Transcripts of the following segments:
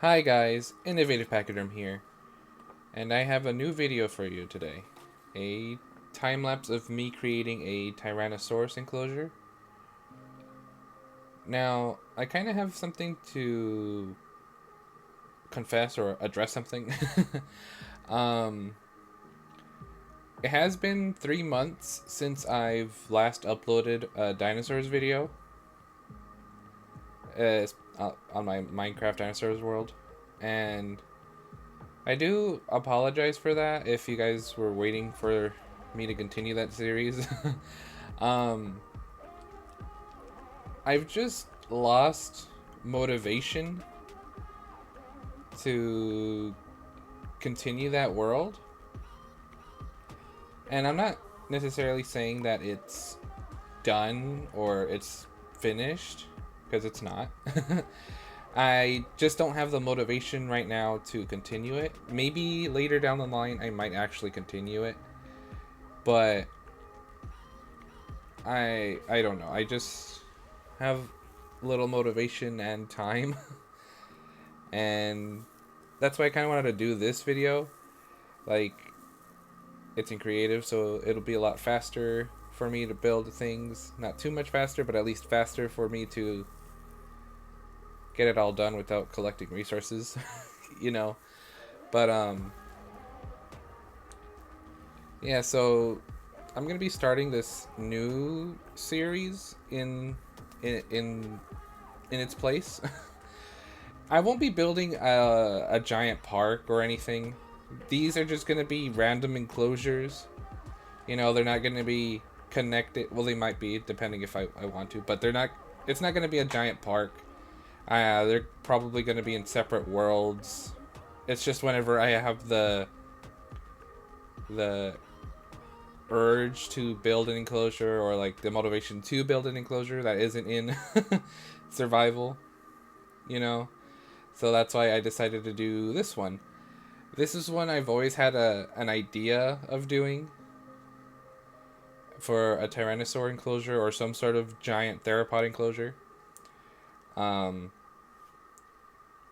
Hi guys, Innovative Pachyderm here, and I have a new video for you today. A time-lapse of me creating a Tyrannosaurus enclosure. Now, I kind of have something to confess or address something. um, it has been 3 months since I've last uploaded a dinosaurs video on my Minecraft Dinosaurs world, and I do apologize for that if you guys were waiting for me to continue that series. um, I've just lost motivation to continue that world. And I'm not necessarily saying that it's done or it's finished, because it's not. I just don't have the motivation right now to continue it. Maybe later down the line I might actually continue it. But I don't know. I just have little motivation and time. And that's why I kind of wanted to do this video. Like, it's in creative, so it'll be a lot faster for me to build things. Not too much faster, but at least faster for me to get it all done without collecting resources. you know. But yeah, so I'm gonna be starting this new series in its place. I won't be building a giant park or anything. These are just gonna be random enclosures. You know, they're not gonna be connected. Well, they might be, depending if I want to, but they're not. It's not gonna be a giant park. They're probably gonna be in separate worlds. It's just whenever I have the urge to build an enclosure, or like the motivation to build an enclosure that isn't in survival, you know. So that's why I decided to do this one. This is one I've always had an idea of doing for a Tyrannosaur enclosure or some sort of giant theropod enclosure. Um,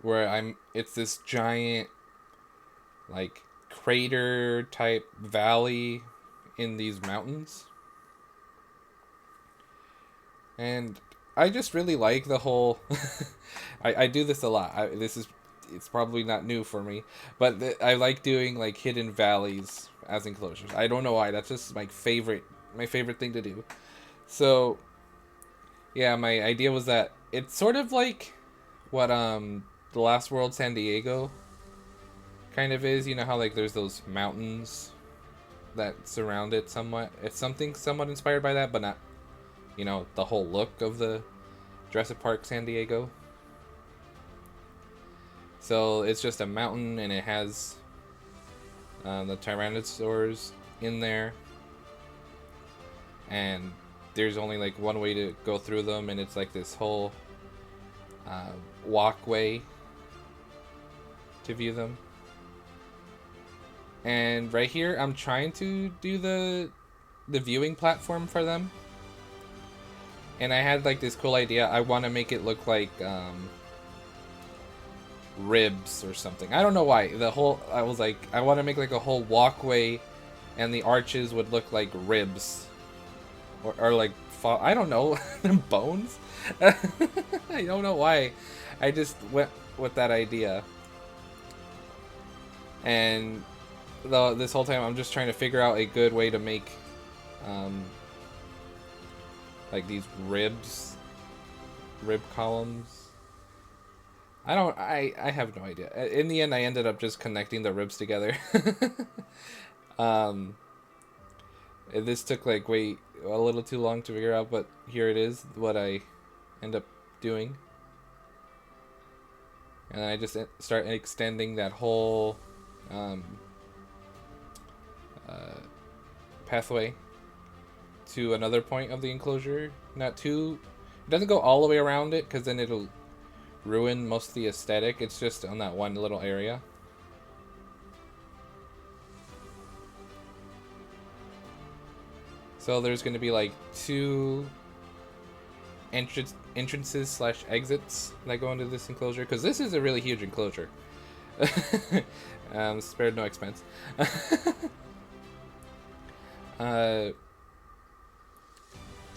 where it's this giant, like, crater type valley in these mountains. And I just really like the whole. I do this a lot. It's probably not new for me, but I like doing like hidden valleys as enclosures. I don't know why. That's just my favorite thing to do. So yeah, my idea was that it's sort of like what the Last World San Diego kind of is. You know how like there's those mountains that surround it somewhat. It's something somewhat inspired by that, but not, the whole look of the Jurassic Park San Diego. So it's just a mountain, and it has the Tyrannosaurs in there, and there's only like one way to go through them, and it's like this whole uh, walkway to view them. And right here, I'm trying to do the viewing platform for them. And I had like this cool idea. I want to make it look like ribs or something. I don't know why. I was like, I want to make like a whole walkway, and the arches would look like ribs, or like I don't know, bones. I don't know why. I just went with that idea, and this whole time I'm just trying to figure out a good way to make like these rib columns. I have no idea. In the end, I ended up just connecting the ribs together. um, this took like a little too long to figure out, but here it is, what I end up doing. And I just start extending that whole pathway to another point of the enclosure. Not too, it doesn't go all the way around it, because then it'll ruin most of the aesthetic. It's just on that one little area. So there's going to be like two entrances slash exits that go into this enclosure, because this is a really huge enclosure. Spared no expense. uh,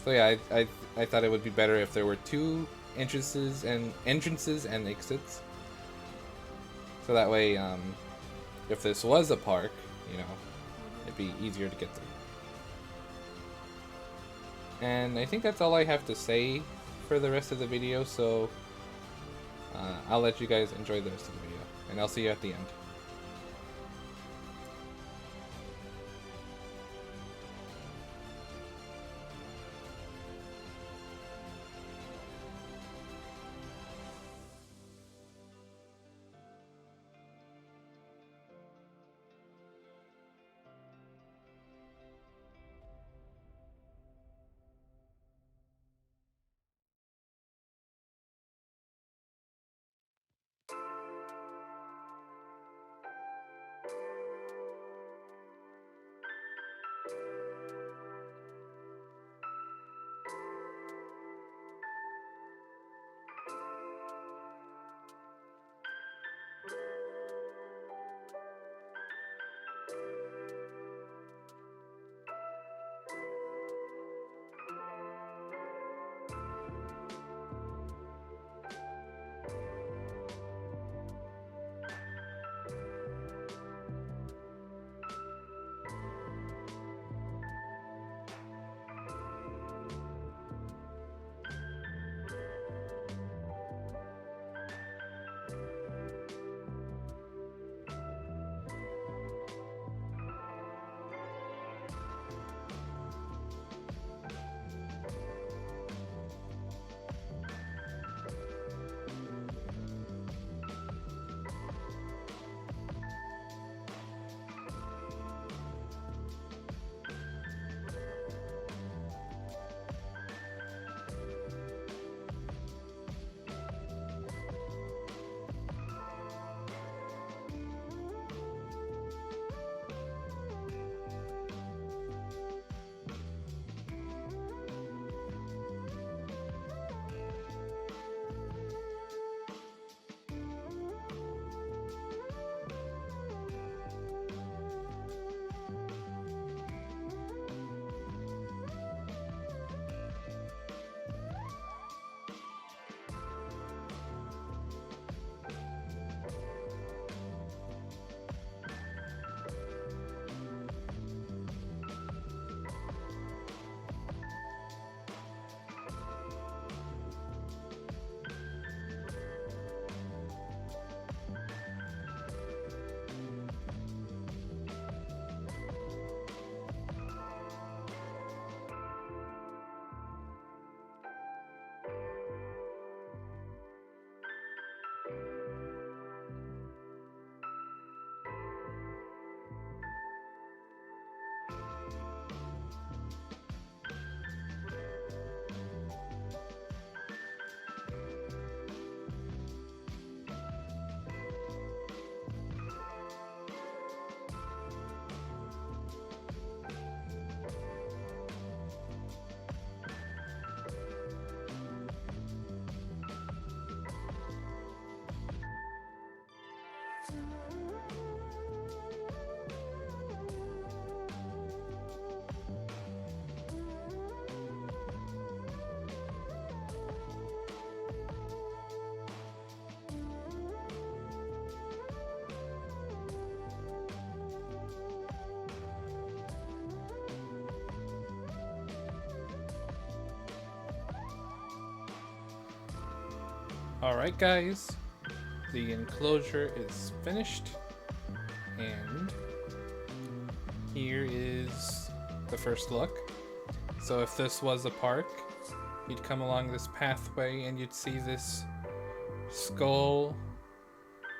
so yeah, I thought it would be better if there were two entrances and exits. So that way, if this was a park, you know, it'd be easier to get through. And I think that's all I have to say for the rest of the video, so I'll let you guys enjoy the rest of the video, and I'll see you at the end. Alright guys, the enclosure is finished, and here is the first look. So if this was a park, you'd come along this pathway and you'd see this skull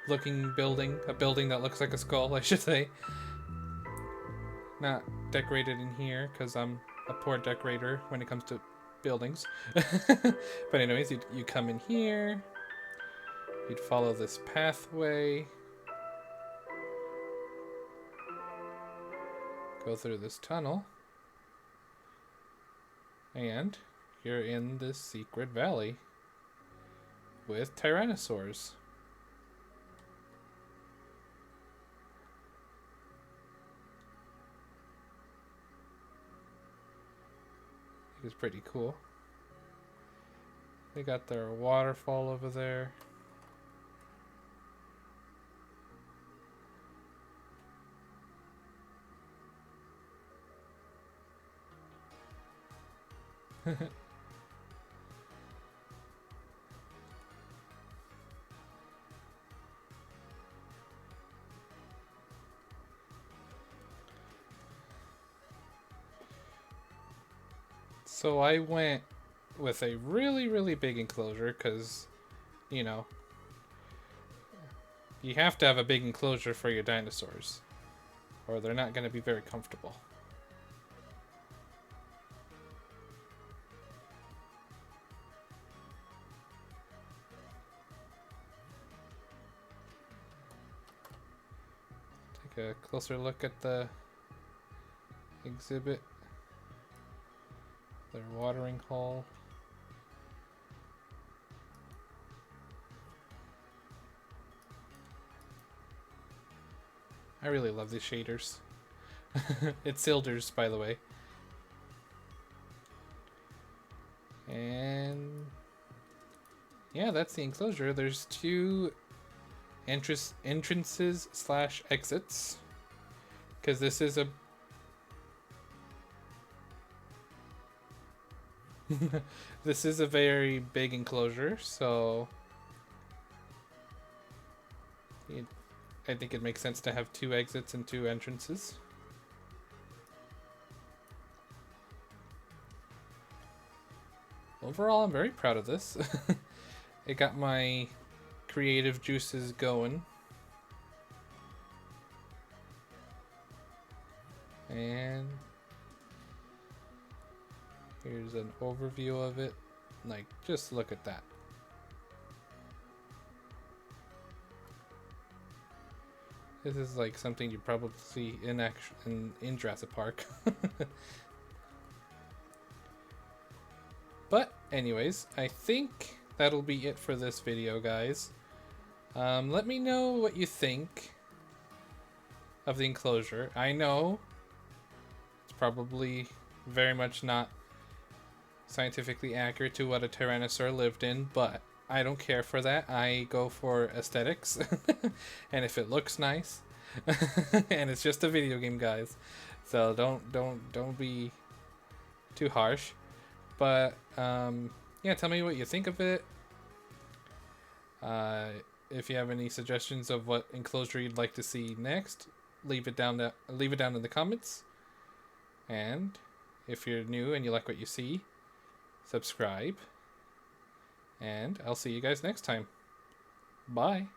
looking building, a building that looks like a skull, I should say. Not decorated in here because I'm a poor decorator when it comes to buildings. But anyways, you come in here, you'd follow this pathway, go through this tunnel, and you're in this secret valley with Tyrannosaurs. It's pretty cool. They got their waterfall over there. So I went with a really big enclosure because, you know, you have to have a big enclosure for your dinosaurs or they're not going to be very comfortable. Take a closer look at the exhibit. Their watering hole. I really love these shaders. It's Silders, by the way. And yeah, that's the enclosure. There's two entrances slash exits. Because this is a this is a very big enclosure, so I think it makes sense to have two exits and two entrances. Overall, I'm very proud of this. It got my creative juices going. And here's an overview of it. Like, just look at that. This is like something you probably see in action in Jurassic Park. But anyways, I think that'll be it for this video, guys. Let me know what you think of the enclosure. I know it's probably very much not scientifically accurate to what a Tyrannosaur lived in, but I don't care for that. I go for aesthetics. And if it looks nice, and it's just a video game, guys, so don't be too harsh. But yeah, tell me what you think of it. If you have any suggestions of what enclosure you'd like to see next, leave it down in the comments. And if you're new and you like what you see, subscribe. And I'll see you guys next time. Bye.